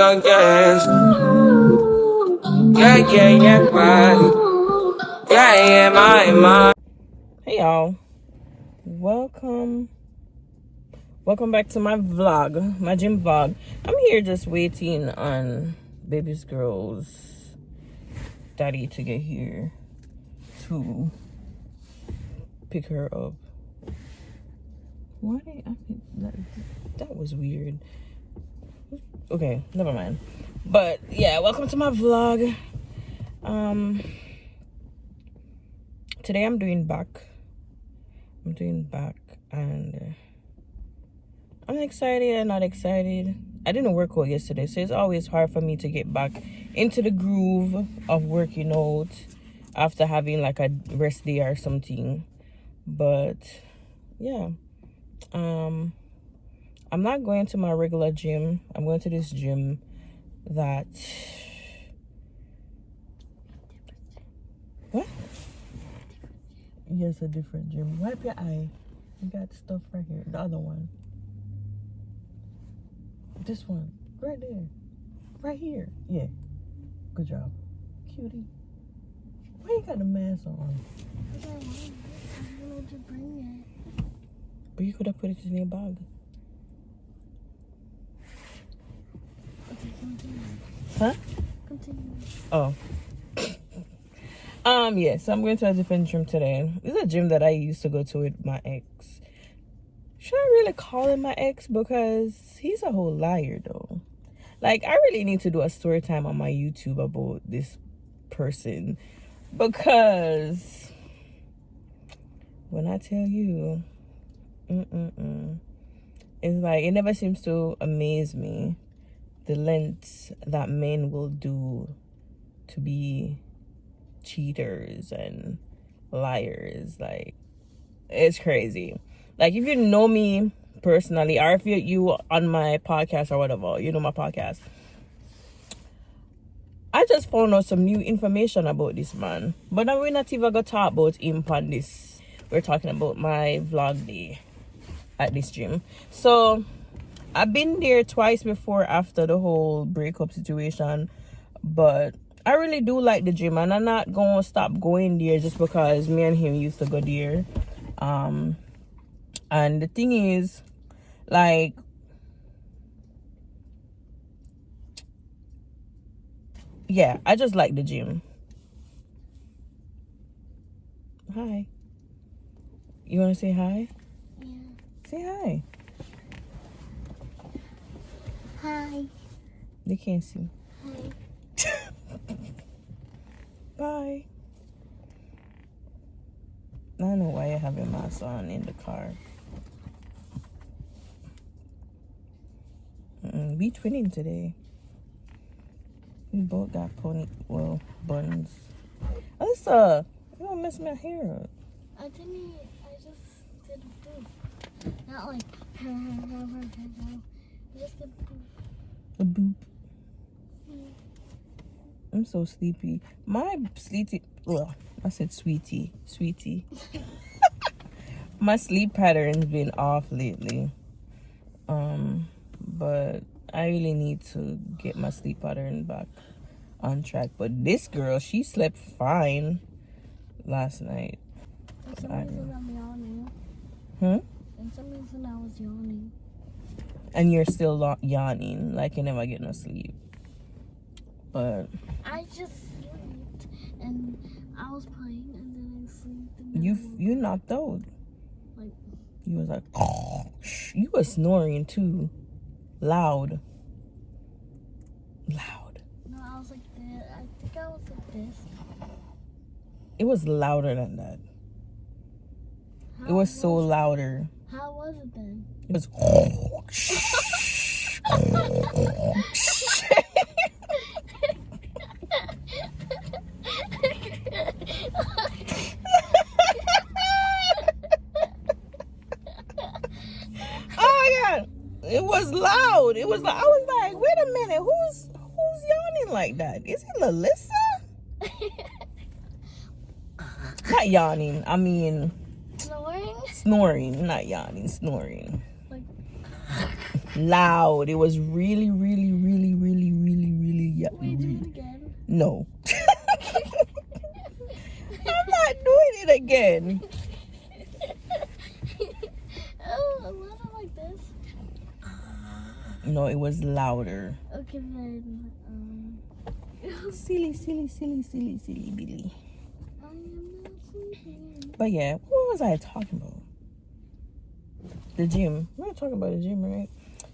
against. Yeah, right. Yeah, my. Hey y'all, welcome back to my vlog, my gym vlog. I'm here just waiting on baby's girl's daddy to get here to pick her up. Why did that was weird. Okay, never mind. But yeah, welcome to my vlog. Today I'm doing back and I'm excited and not excited. I didn't work out yesterday, so it's always hard for me to get back into the groove of working out after having like a rest day or something. But yeah, I'm not going to my regular gym. I'm going to this gym that what? Yes, a different gym. Wipe your eye. You got stuff right here. The other one. This one. Right there. Right here. Yeah. Good job. Cutie. Why you got the mask on? Because I wanted to bring it. But you could have put it in your bag. Okay, continue. Huh? Continue. Oh. Yeah, so I'm going to a different gym today. This is a gym that I used to go to with my ex. Should I really call him my ex? Because he's a whole liar, though. Like, I really need to do a story time on my YouTube about this person. Because when I tell you, it's like, it never seems to amaze me the lengths that men will do to be cheaters and liars. Like, it's crazy. Like, if you know me personally, or if you on my podcast or whatever, you know my podcast, I just found out some new information about this man, but now we're not even gonna talk about him on this. We're talking about my vlog day at this gym. So I've been there twice before after the whole breakup situation, but I really do like the gym, and I'm not gonna stop going there just because me and him used to go there. And the thing is, like, yeah, I just like the gym. Hi. You want to say hi? Yeah. Say hi. Hi. They can't see. Hi. Bye. I don't know why you're having mask on in the car. We twinning today. We both got buns. Alyssa, you don't mess my hair up. I just did a boop. Not like just a boop. A boop. I'm so sleepy. I said sweetie. My sleep pattern's been off lately. But I really need to get my sleep pattern back on track. But this girl, she slept fine last night. For some reason I'm yawning. For some reason I was yawning. And you're still yawning, like you never get no sleep. But I just slept and I was playing and then I slept. And you knocked out. Like, you was like, you was snoring too, loud. No, I was like this. I think I was like this. It was louder than that. It was so louder. How was it then? It was. It was loud. It was like, I was like, wait a minute, who's yawning like that? Is it Lalissa? Not yawning. I mean, Snoring? Snoring, not yawning, snoring. Like, loud. It was really, really, really, really, really, really. Yeah, Wait, do it again. no. I'm not doing it again. Oh, was it like this? No, it was louder. Okay, then. Silly, silly, silly, silly, silly, Billy. I am not sleeping. But yeah, what was I talking about? The gym. We were talking about the gym, right?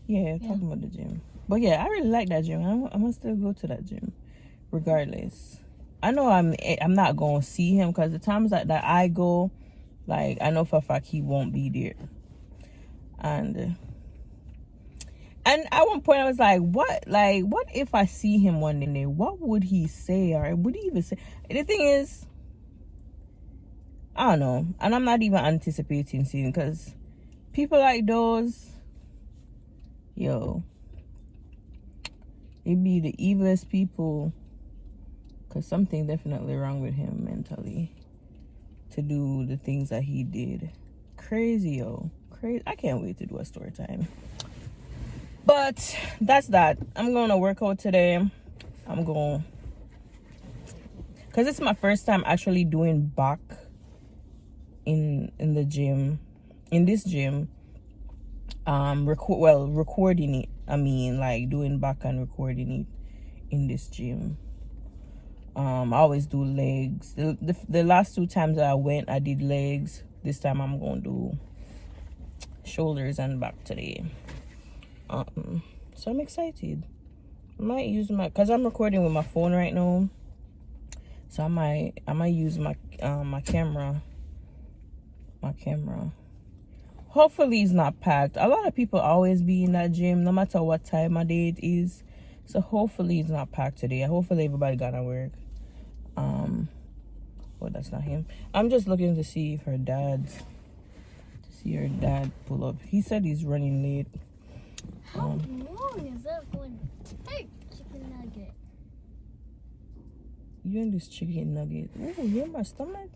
Yeah, talking about the gym. But yeah, I really like that gym. I'm gonna still go to that gym, regardless. I know I'm not gonna see him because the times that I go, like I know for a fact he won't be there. And at one point I was like, what if I see him one day? What would he say? Or would he even say? The thing is, I don't know. And I'm not even anticipating seeing, because people like those, yo, it be the evilest people, because something definitely wrong with him mentally to do the things that he did. Crazy, yo. Crazy. I can't wait to do a story time. But that's that. I'm going to work out today. I'm going, because it's my first time actually doing back in the gym, in this gym. Recording it. I mean, like doing back and recording it in this gym. I always do legs. The last 2 times that I went, I did legs. This time I'm going to do shoulders and back today. So I'm excited. I might use because I'm recording with my phone right now. So I might use my camera. Hopefully it's not packed. A lot of people always be in that gym, no matter what time of day it is. So hopefully it's not packed today. Hopefully everybody got to work. Oh, that's not him. I'm just looking to see if her dad pull up. He said he's running late. How long is that going to take? Chicken nugget. You and this chicken nugget. Oh, you in my stomach?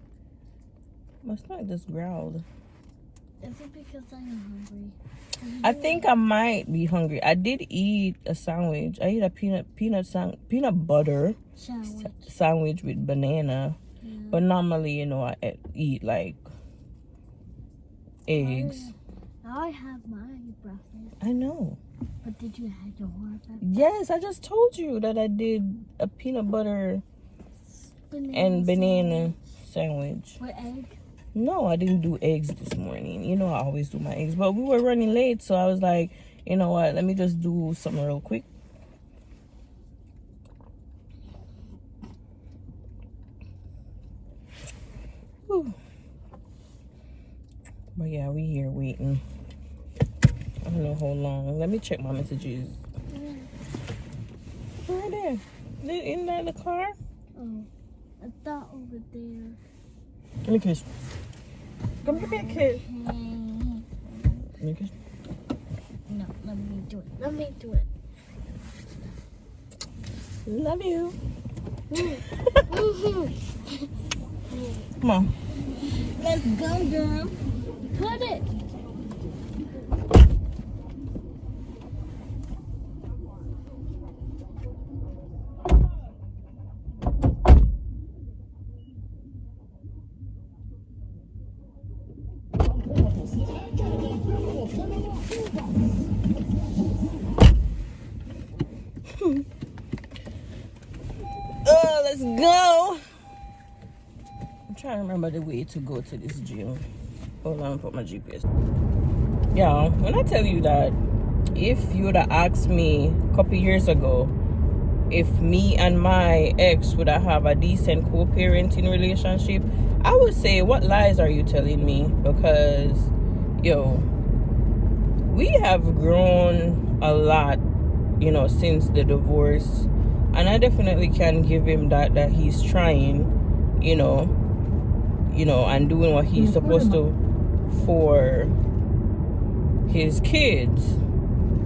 My stomach just growled. Is it because I'm hungry? I think I might be hungry. I did eat a sandwich. I ate a peanut butter sandwich with banana. Yeah. But normally, I eat like eggs. Now I have my breakfast. I know. But did you have your breakfast? Yes, I just told you that I did a peanut butter and banana sandwich. With egg? No, I didn't do eggs this morning. I always do my eggs. But we were running late, so I was like, you know what? Let me just do something real quick. Whew. But yeah, we here waiting. I don't know how long. Let me check my messages. Right there. Isn't that the car? Oh, I thought over there. Let me kiss. Come give me a kiss. Let me kiss. No, let me do it. Let me do it. Love you. Come on. Let's go, girl. Put it. Oh, let's go. I'm trying to remember the way to go to this gym. Hold on, put my GPS. Yeah, when I tell you that, if you would have asked me a couple years ago if me and my ex would have a decent co-parenting relationship, I would say, what lies are you telling me? Because, we have grown a lot, since the divorce. And I definitely can give him that he's trying, and doing what he's supposed to for his kids.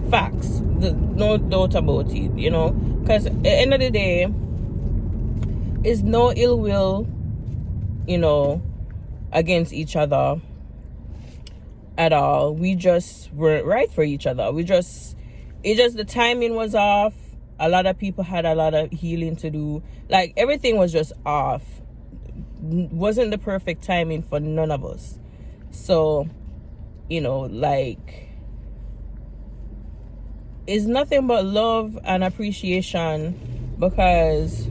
Facts. No doubt about it, because at the end of the day, it's no ill will, against each other. at all. We just weren't right for each other. The timing was off. A lot of people had a lot of healing to do. Like, everything was just off. Wasn't the perfect timing for none of us. So, like, it's nothing but love and appreciation, because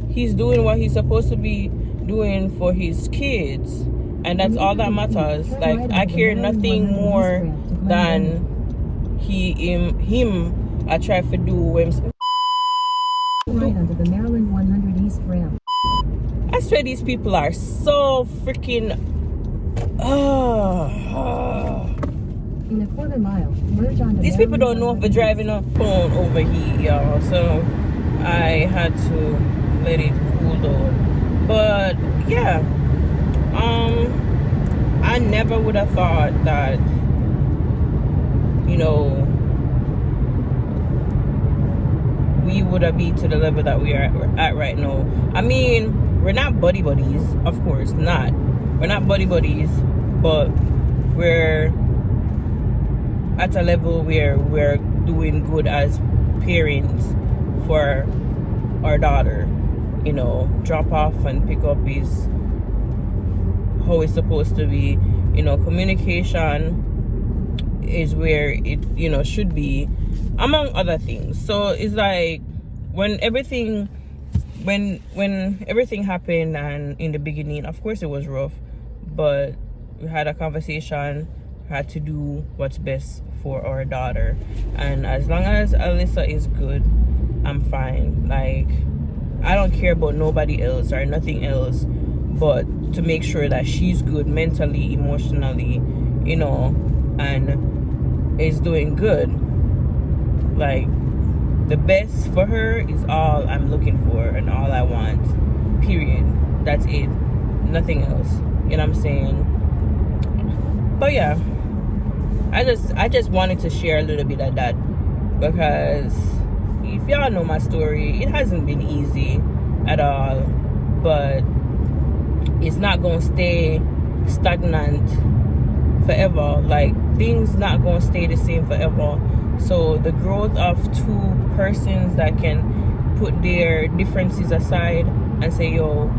he's doing what he's supposed to be doing for his kids, and that's all that matters. Like, I care nothing more than him I try to do him. Right onto the Maryland 100 East ramp. I swear these people are so freaking In a quarter mile, merge onto these people don't know if they're driving a phone over here, y'all. So I had to let it cool down. But yeah, I never would have thought that, we would have been to the level that we are at right now. I mean, we're not buddy buddies, of course not. We're not buddy buddies, but we're at a level where we're doing good as parents for our daughter. Drop off and pick up is how it's supposed to be. Communication is where it should be, among other things. So it's like when everything happened, and in the beginning, of course, it was rough, but we had a conversation, had to do what's best for our daughter, and as long as Alyssa is good, I'm fine. Like, I don't care about nobody else or nothing else, but to make sure that she's good mentally, emotionally, and is doing good. Like, the best for her is all I'm looking for and all I want, period. That's it, nothing else. You know what I'm saying? But yeah, I just wanted to share a little bit of that, because if y'all know my story, it hasn't been easy at all, but it's not gonna stay stagnant forever. Like, things not gonna stay the same forever. So the growth of two persons that can put their differences aside and say, yo,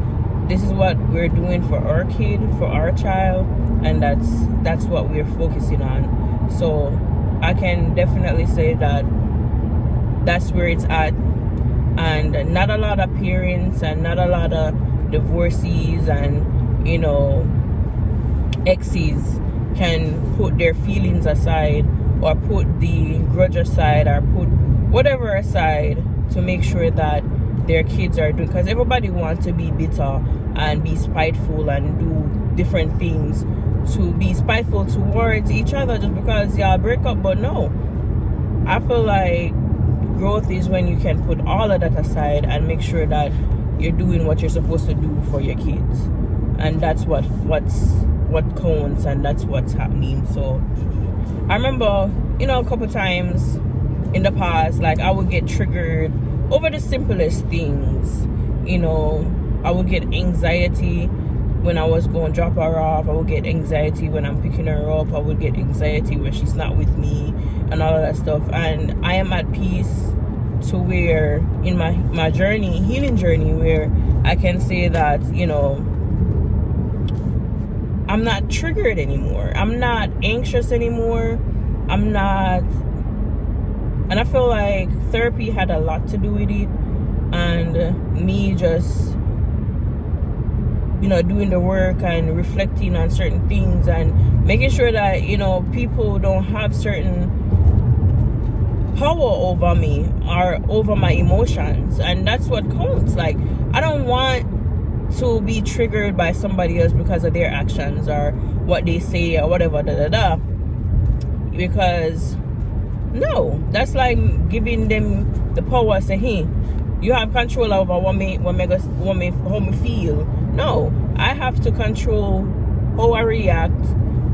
this is what we're doing for our kid, for our child, and that's what we're focusing on. So I can definitely say that that's where it's at, and not a lot of parents and not a lot of divorcees and exes can put their feelings aside, or put the grudge aside, or put whatever aside to make sure that their kids are doing, because everybody wants to be bitter and be spiteful and do different things to be spiteful towards each other just because y'all break up. But no, I feel like growth is when you can put all of that aside and make sure that you're doing what you're supposed to do for your kids, and that's what counts, and that's what's happening. So I remember, a couple times in the past, like, I would get triggered over the simplest things. I would get anxiety when I was going to drop her off. I would get anxiety when I'm picking her up. I would get anxiety when she's not with me and all of that stuff. And I am at peace to where in my journey, healing journey, where I can say that, I'm not triggered anymore. I'm not anxious anymore. I'm not, and I feel like therapy had a lot to do with it, and me just doing the work and reflecting on certain things and making sure that people don't have certain power over me or over my emotions, and that's what counts. Like, I don't want to be triggered by somebody else because of their actions or what they say or whatever, because no, that's like giving them the power, say, hey, you have control over how me feel. No, I have to control how I react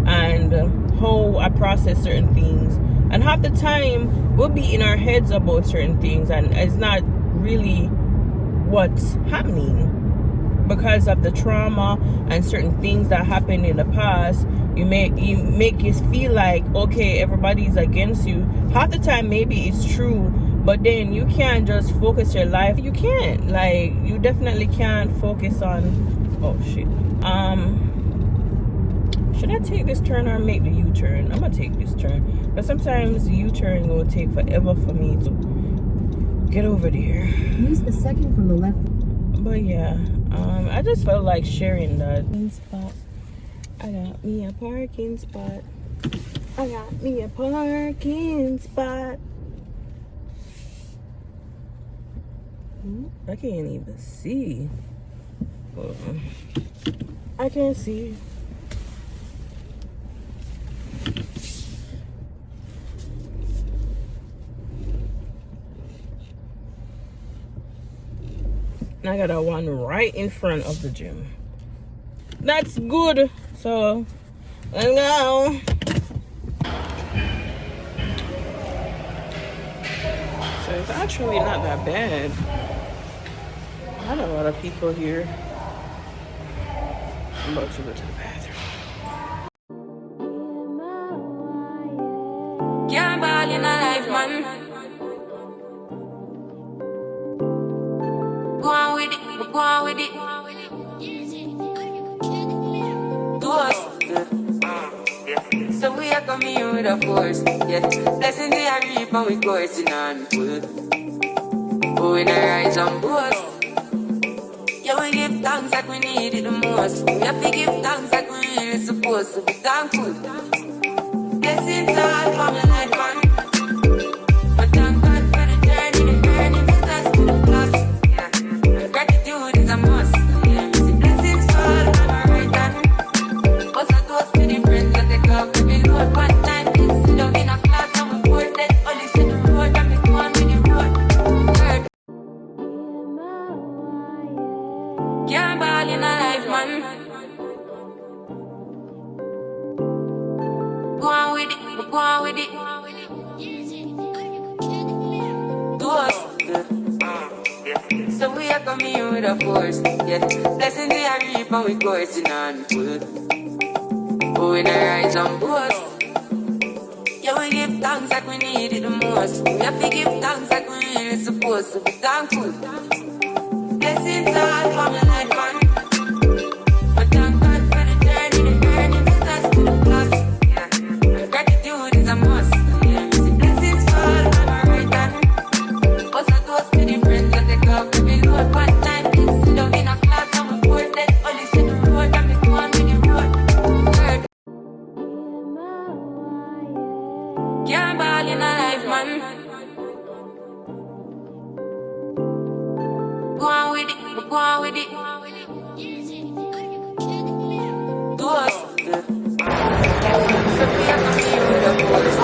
and how I process certain things, and half the time we'll be in our heads about certain things and it's not really what's happening. because of the trauma and certain things that happened in the past, you make you feel like, okay, everybody's against you. Half the time maybe it's true, but then you can't just focus your life. You can't, like, you definitely can't focus on, oh shit, should I take this turn or make the U-turn? I'm gonna take this turn, but sometimes the U-turn will take forever for me to get over there. Use the second from the left. But yeah, I just felt like sharing that spot. I got me a parking spot. I got me a parking spot. I can't even see. I can't see. And I got a one right in front of the gym. That's good. So let's go. So it's actually not that bad. Not a lot of people here. I'm about to go to the bathroom. Can't ball in a life, man. Go on with it, go on with it. Do us. So we are coming here with a force. Yeah, blessing they are reap and we coursing on full. Oh, in a rise and boast. Yeah, we give thanks like we need it the most. We have to give thanks like we really supposed to be thankful. Blessings all for my life, man. But thank God for the journey, the earnings, that's to the plus. Yeah, gratitude is a must. Yeah, blessings fall on my right hand. What's a toast to the friends that take off every load. One time, things sit down in a class and we pour that only see the road and we go on with the road. Third. Can't ball in a life, man. Go on with it, go on with it. Do us. So we are coming here with a force. Yeah, blessing they are reap and we coursing on full. Oh, in a rise and boast. Yeah, we give thanks like we need it the most. We have to give thanks like we really supposed to be thankful. Blessings all for my life, man. But thank God for the journey, the earnings, that's to the plus. Yeah, gratitude is a must. Yeah, blessings fall on my right hand. What's a toast to the friends that take off every load. One time, things sit down in a class and we pour that only see the road and we go on with the road. Third. Can't ball in a life, man. Go on with it, go on with it. Do us. So we are coming here with a force.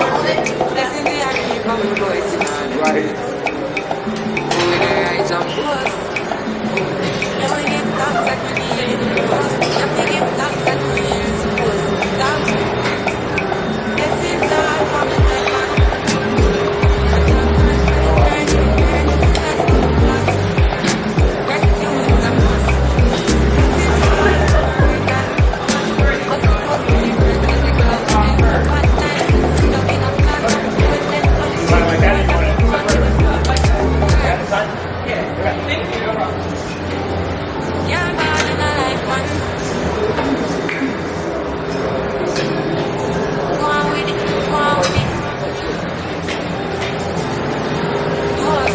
Blessing the reap and we coursing on. Right. We the rise and boast. Yeah, we give thanks like we need it the most. Yeah, we give thanks like we really supposed to be thankful. Blessings all for my life, man. But thank God for the journey, that's to the plus. Gratitude is a must. Blessings all for my right hand. What's supposed to be friends that they go out and go. One time, sit down in a class and we pour that only see the road and we go on with the road. Can't ball in a life, man. Go on with it, go on with it. Do us.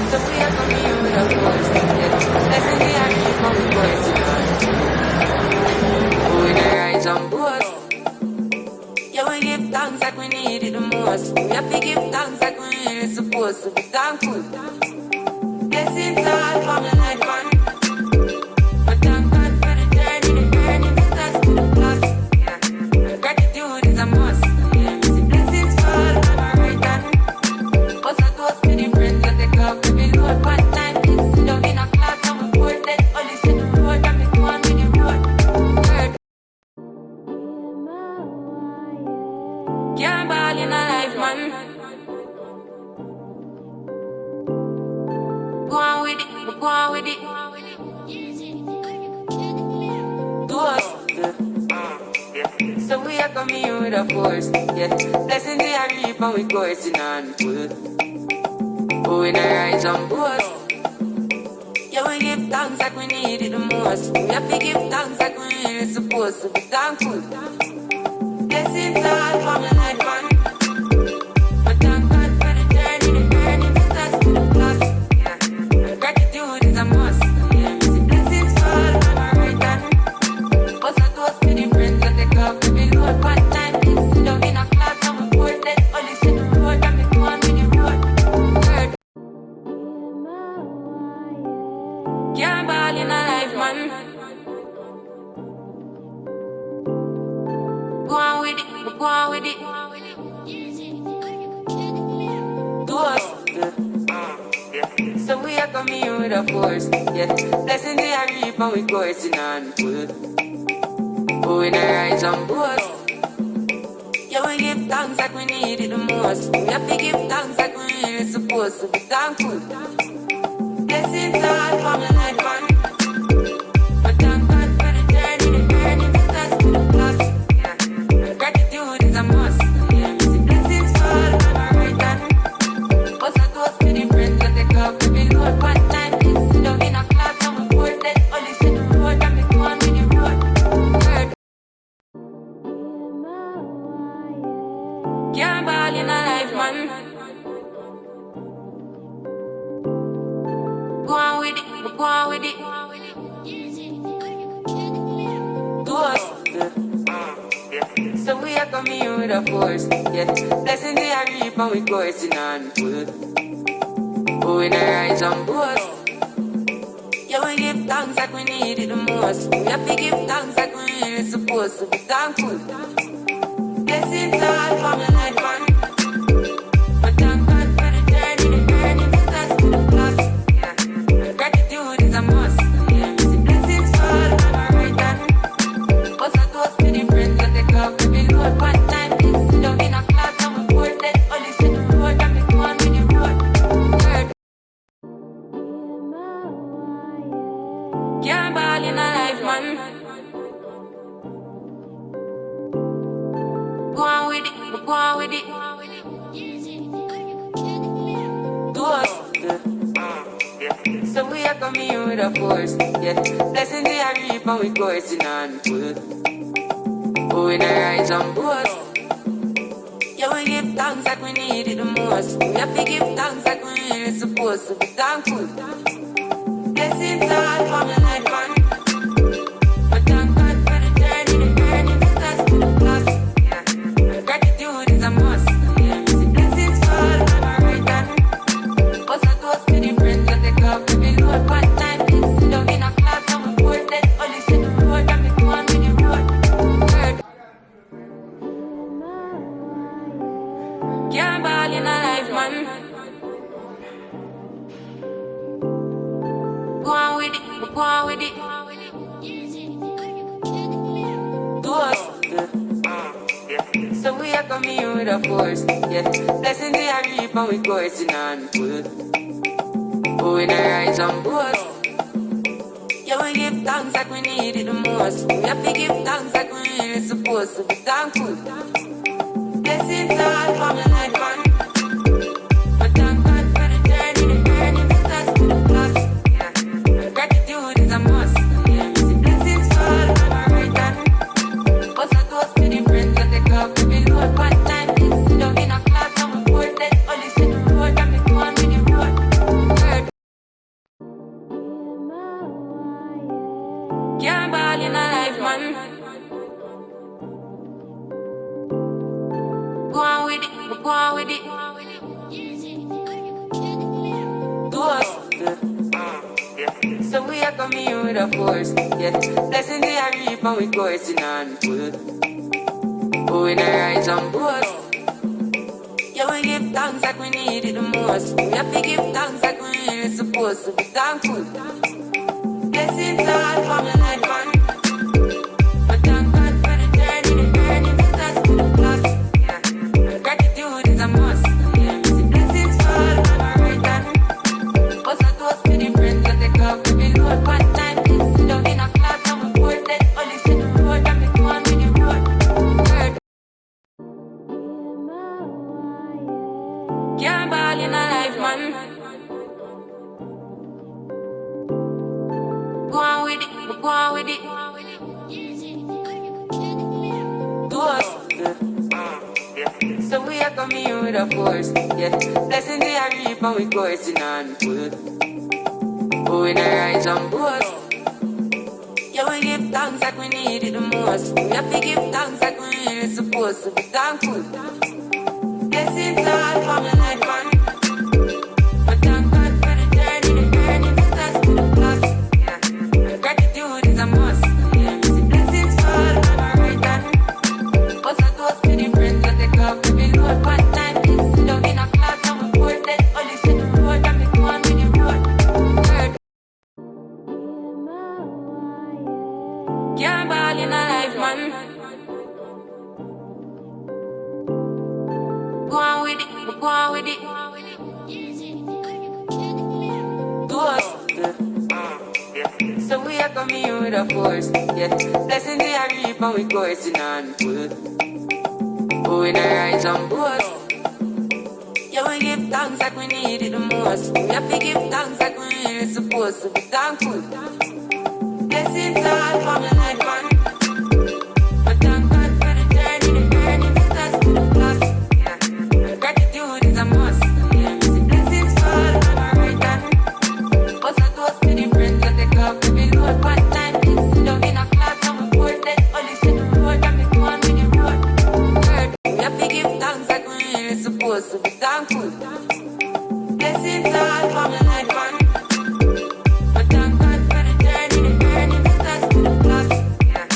So we are coming here with a force. Blessing the reap and we coursing on. Oh, in a rise and boast. Yeah, we give thanks like we need it the most. We have to give thanks like we really supposed to be thankful. Blessings all for my life, man. But thank God for the journey, the earnings, that's to the plus. Yeah, gratitude is a must. Yeah, blessings fall on my right hand. What's a toast to the friends that take off every load. One time, things sit down in a class and we pour that only see the road and we go on with the road. Third. Can't ball in a life, man. Go on with it, go on with it. come here with a force, yeah. Blessings we are reap and we coursing on full. Oh, we rise and boast. Yeah, we give thanks like we need it the most. We have to give thanks like we really supposed to be thankful. Blessings all for my life, man. But thank God for the journey, the earning, the task, the plus. Yeah, gratitude is a must. Yeah, see blessings fall on my right hand. What's a toast to the friends that take off the load? Part time, things sit down in a class and we board that only see the road and me go on with the road. Third. Can't ball in a life, man. Go on with it, go on with it. Do us. So we are coming here with a force, yeah. Blessings we are reap and we coursing on full. Oh, we rise and boast. Yeah, we give thanks like we need it the most. We have to give thanks like we really supposed to be thankful. Blessings all for my life, man. But thank God for the journey, the earning, the task, the plus. Yeah, gratitude is a must. Yeah, see blessings fall on my right hand. What's a toast to the friends that take off the load? Part time, things sit down in a class and we board that only see the road and me go on with the road. Third. Can't ball in a life, man. Go on with it, go on with it. Do us. So we are coming here with a force, yeah. Blessings we are reap and we coursing on full. Oh, we rise and boast. Yeah, we give thanks like we need it the most. We have to give thanks like we really supposed to be thankful. Blessings all for my life, man. But thank God for the journey, the earning, the task, the plus. Yeah, gratitude is a must. Yeah, see blessings fall on my right hand. What's a toast to the friends that take off the load? Part time, things sit down in a class and we board that only see the road and me go on with the road. Third. Can't ball in a life, man. Go on with it, go on with it. Do us. So we are coming here with a force, yeah. Blessings we are reap and we coursing on full. Oh, we rise and boast. Yeah, we give thanks like we need it the most. We have to give thanks like we really supposed to be thankful. Blessings all for my life, man. But thank God for the journey, the earning, the task, the plus. Yeah, gratitude is a must. Yeah, see blessings fall on my right hand. What's a toast to the friends that take off the load? Part time, things sit down in a class and we board that only see the road and me go on with the road. Third. Can't ball in a life, man. Go on with it, go on with it. Do us. So we are coming here with a force, yeah. Blessings we are reap and we coursing on full. Oh, we rise and boast. Yeah, we give thanks like we need it the most. We have to give thanks like we really supposed to be thankful. Blessings all for my life, man. But thank God for the journey, the earning, the task, the plus. Yeah, gratitude is a must. Yeah, see blessings fall on my right hand. What's a toast to the friends that take off the load? Part time, things sit down in a class and we board that only see the road and me go on with the road. Third. Can't ball in a life, man. Go on with it, go on with it. Do us. So we are coming here with a force, yeah. Blessings we are reap and we coursing on full. Oh, we rise and boast. Yeah, we give thanks like we need it the most. We have to give thanks like we really supposed to be thankful. Blessings all for my life, man. But thank God for the journey, the earning, the task, the plus. Yeah, gratitude is a must. Yeah, see blessings fall on my right hand. What's a toast to the friends that take off the load? Part time, things sit down in a class and we board that only see the road and me go on with the road. Third. So we are coming with a force, yeah. Blessing they are reap and we coursing on full. Oh, we not rise and boast. Yeah, we give thanks like we need it the most. We have to give thanks like we really supposed to be thankful. Blessings all for my life, man. But thank God for the journey, the earnings, the test, to the plus. Yeah, gratitude is a must. Yeah, blessings fall on my right hand. What's a toast to the friends that take off every load. One time, kids sit down in a class and we pour that. Only see the road and me go on with the road. Third. Can't ball in a life, man. Go on with it, go on with it. Do us. So we are coming with a force, yeah. Blessing they are reap and we coursing on full. Oh, we not rise and boast. Yeah, we give thanks like we need it the most. We have to give thanks like we really supposed to be thankful. Blessings all for my life, man. But thank God for the journey, the earnings, the test, to the plus. Yeah, gratitude is a must. Yeah, blessings fall on my right hand. What's a toast to the friends that take off every load. One time, kids sit down in a class and we pour that. Only see the road and me go on with the road. Third, we have to give thanks like we really supposed to be thankful. Blessings all for my life, man. But thank God for the journey, the earnings, the test, to the plus. Yeah,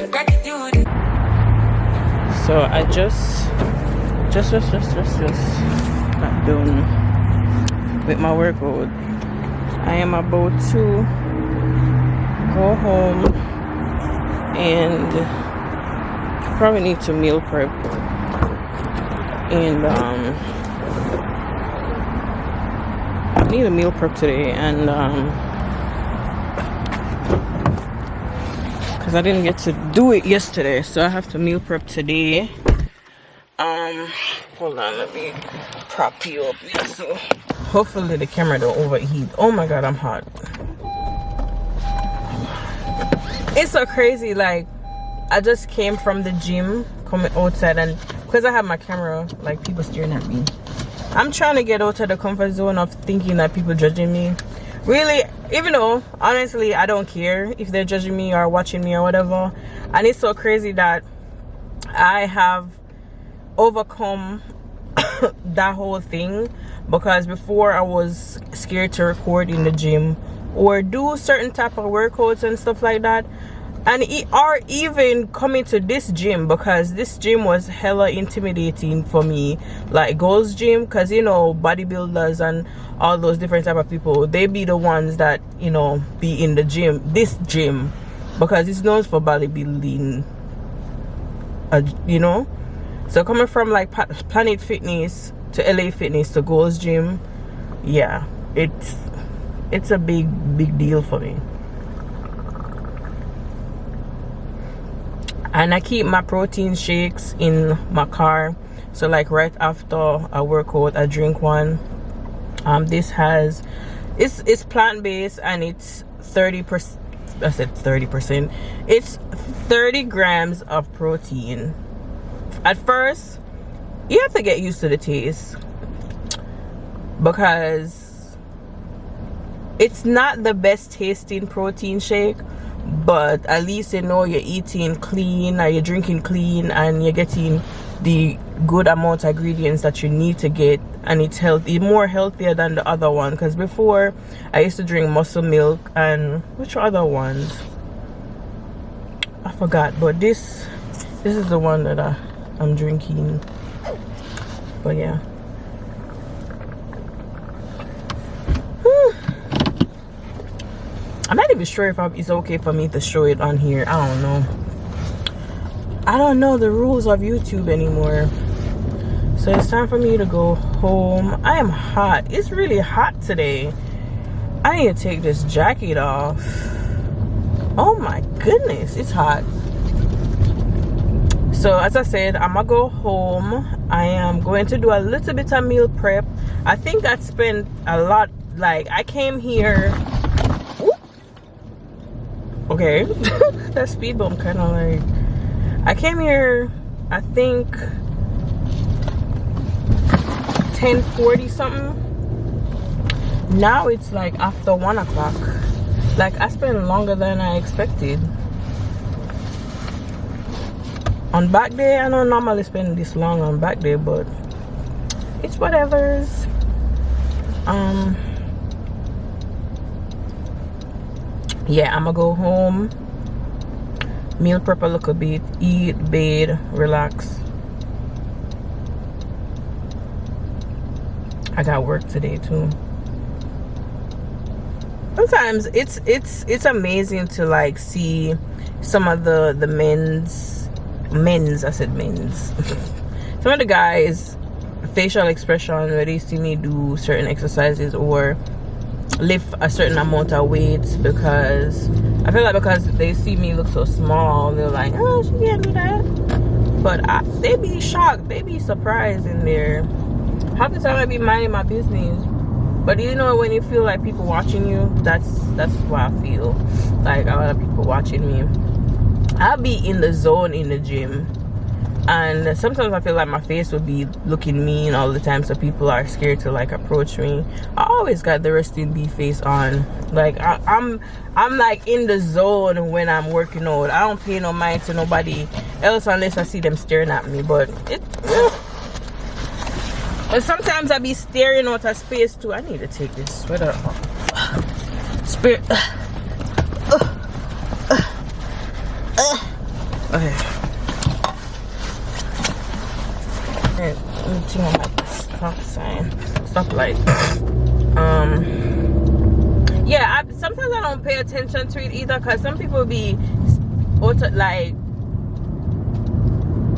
gratitude is. So I just got done with my workout. I am about to go home and probably need to meal prep and I need a meal prep today and because I didn't get to do it yesterday, so I have to meal prep today. Hold on, let me prop you up here so hopefully the camera don't overheat. Oh my god, I'm hot. It's so crazy, like I just came from the gym, coming outside, and because I have my camera, like people staring at me. I'm trying to get out of the comfort zone of thinking that people judging me. Really, even though honestly I don't care if they're judging me or watching me or whatever. And it's so crazy that I have overcome that whole thing, because before I was scared to record in the gym or do certain type of workouts and stuff like that, and or even coming to this gym, because this gym was hella intimidating for me, like Gold's Gym, because you know bodybuilders and all those different type of people, they be the ones that, you know, be in the gym, this gym, because it's known for bodybuilding, you know. So coming from like Planet Fitness to LA Fitness to Gold's Gym, yeah, it's a big deal for me. And I keep my protein shakes in my car, so like right after a workout I drink one. This has it's plant-based and it's 30%. I said 30%. It's 30 grams of protein. At first you have to get used to the taste, because it's not the best tasting protein shake, but at least you know you're eating clean, or you're drinking clean, and you're getting the good amount of ingredients that you need to get, and it's healthy, more healthier than the other one. Because before I used to drink Muscle Milk and which other ones I forgot, but this is the one that I'm drinking. But yeah, I'm not even sure if it's okay for me to show it on here. I don't know the rules of YouTube anymore. So it's time for me to go home. I am hot. It's really hot today. I need to take this jacket off. Oh my goodness, it's hot. So as I said, I'm gonna go home. I am going to do a little bit of meal prep. I think I spent a lot, like I came here. Okay, that speed bump kind of like, I came here I think 10:40 something. Now it's like after 1 o'clock. Like, I spent longer than I expected. On back day, I don't normally spend this long on back day, but it's whatever's. Yeah, I'm gonna go home, meal prep a little bit, eat, bathe, relax. I got work today too. Sometimes it's amazing to like see some of the men's I said men's some of the guys facial expression where they see me do certain exercises or lift a certain amount of weights, because I feel like because they see me look so small, they're like, oh, she can't do that. But they be shocked, they be surprised in there. Half the time I be minding my business, but you know when you feel like people watching you, that's what I feel like. A lot of people watching me. I'll be in the zone in the gym, and sometimes I feel like my face would be looking mean all the time, so people are scared to like approach me. I always got the resting bee face on. Like I'm like in the zone when I'm working out. I don't pay no mind to nobody else unless I see them staring at me. But but sometimes I be staring out of space too. I need to take this sweater off. Spirit. Okay. Alright, let me turn on my stop sign. Stop light. Yeah, sometimes I don't pay attention to it either, because some people be like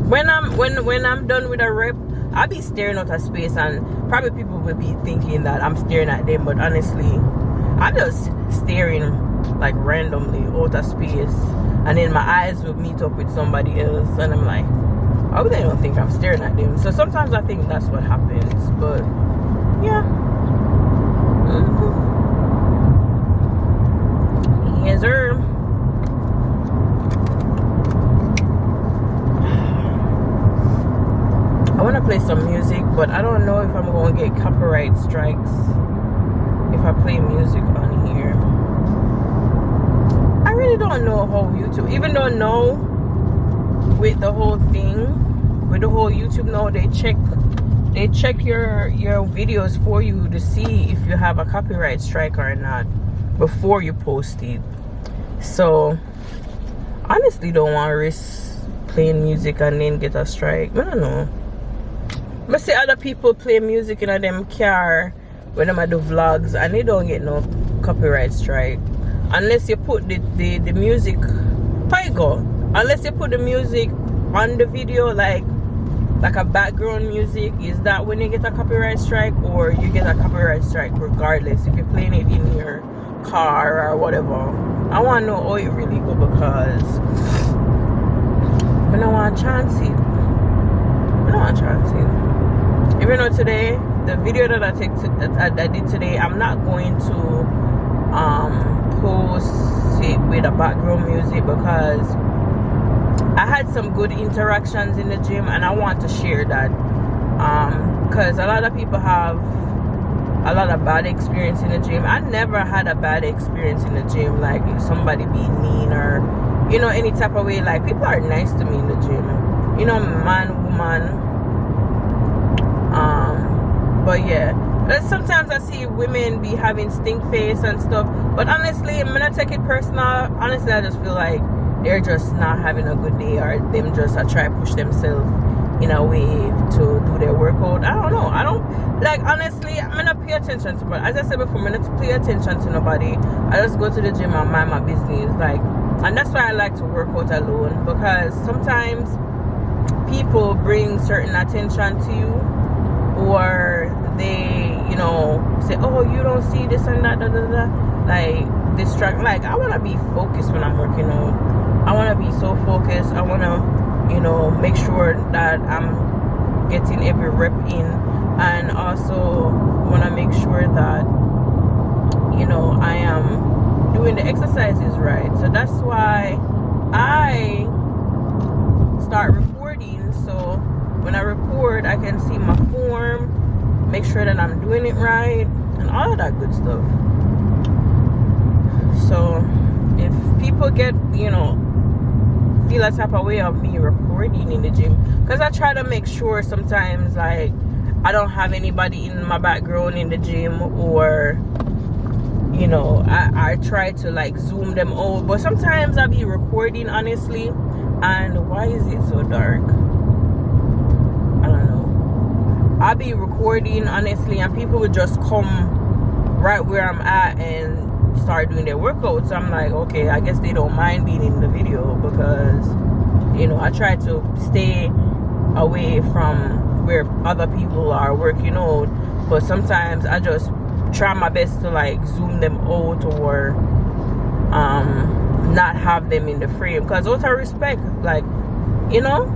when I'm done with a rep, I'll be staring out of space, and probably people will be thinking that I'm staring at them, but honestly I'm just staring like randomly out of space, and then my eyes will meet up with somebody else, and I'm like, oh, they don't think I'm staring at them. So sometimes I think that's what happens, but yeah. Yes, sir. I want to play some music, but I don't know if I'm going to get copyright strikes if I play music on here. I really don't know how YouTube, even though no, with the whole thing, with the whole YouTube now, they check your videos for you to see if you have a copyright strike or not before you post it. So honestly don't want to risk playing music and then get a strike. I don't know. I see other people play music in a them car when them do vlogs and they don't get no copyright strike unless you put the music unless you put the music on the video, like a background music. Is that when you get a copyright strike, or you get a copyright strike regardless if you're playing it in your car or whatever? I want to know how it really go, because I don't want to chance it. Even though today, the video that I did today, I'm not going to post it with a background music, because I had some good interactions in the gym and I want to share that, because a lot of people have a lot of bad experience in the gym. I never had a bad experience in the gym, like if somebody being mean or any type of way. Like, people are nice to me in the gym, man, woman. But yeah, sometimes I see women be having stink face and stuff, but honestly, I'm gonna take it personal. Honestly, I just feel like they're just not having a good day, or them just try to push themselves in a way to do their workout. I don't know. I don't, like, honestly, I'm gonna pay attention to, but as I said before, I'm gonna pay attention to nobody. I just go to the gym and mind my business, like, and that's why I like to work out alone, because sometimes people bring certain attention to you, or they say, oh, you don't see this and that, like distract. Like, I want to be focused when I'm working out. I want to be so focused. I want to make sure that I'm getting every rep in, and also want to make sure that I am doing the exercises right. So that's why I start recording, so can see my form, make sure that I'm doing it right, and all of that good stuff. So if people get, you know, feel a type of way of me recording in the gym, because I try to make sure sometimes, like, I don't have anybody in my background in the gym, or, you know, I try to like zoom them out, but sometimes I'll be recording honestly, and why is it so dark? I don't know. I'll be recording honestly, and people would just come right where I'm at and start doing their workouts. I'm like, okay, I guess they don't mind being in the video, because, you know, I try to stay away from where other people are working out, but sometimes I just try my best to like zoom them out, or not have them in the frame, because out of respect, like, you know.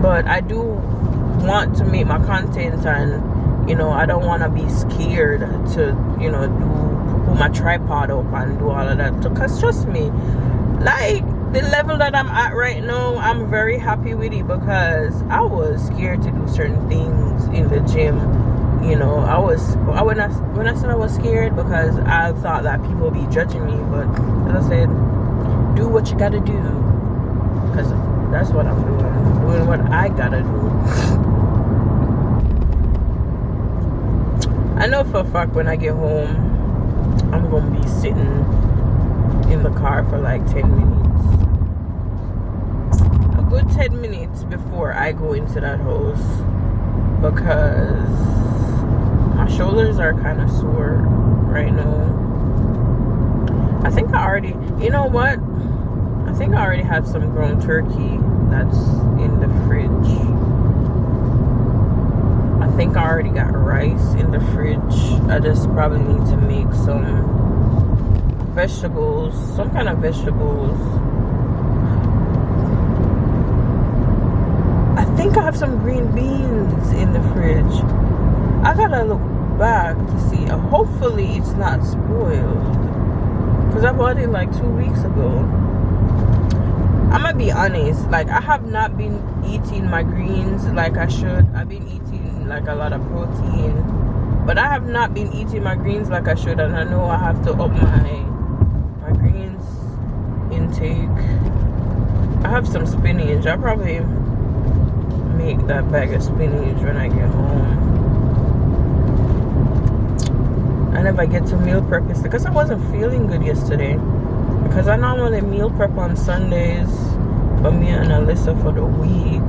But I do want to make my content, and, you know, I don't want to be scared to, you know, put my tripod up and do all of that, because trust me, like, the level that I'm at right now, I'm very happy with it, because I was scared to do certain things in the gym. You know, when I said I was scared, because I thought that people would be judging me, but as I said, do what you gotta do, because that's what I'm doing what I gotta do. I know for a fact when I get home, I'm gonna be sitting in the car for like 10 minutes. A good 10 minutes before I go into that house, because my shoulders are kind of sore right now. I think I already, you know what? I think I already have some ground turkey that's in the fridge. I think I already got rice in the fridge. I just probably need to make some vegetables, some kind of vegetables. I think I have some green beans in the fridge. I gotta look back to see. Hopefully it's not spoiled, because I bought it like 2 weeks ago. I'm gonna be honest, like, I have not been eating my greens like I should. I've been eating like a lot of protein, but I have not been eating my greens like I should, and I know I have to up my greens intake. I have some spinach. I'll probably make that bag of spinach when I get home. I never get to meal prep because I wasn't feeling good yesterday, because I normally meal prep on Sundays for me and Alyssa for the week.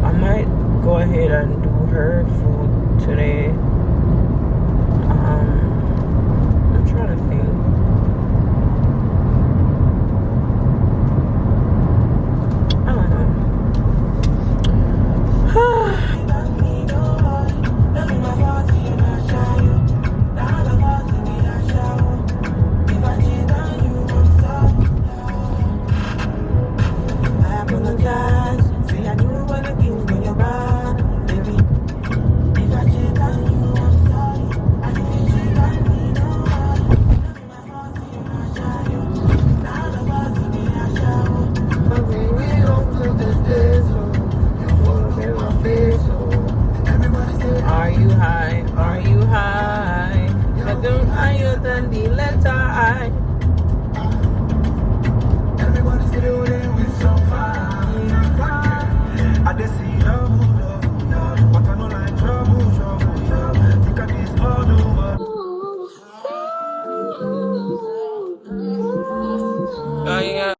I might go ahead and do her food today.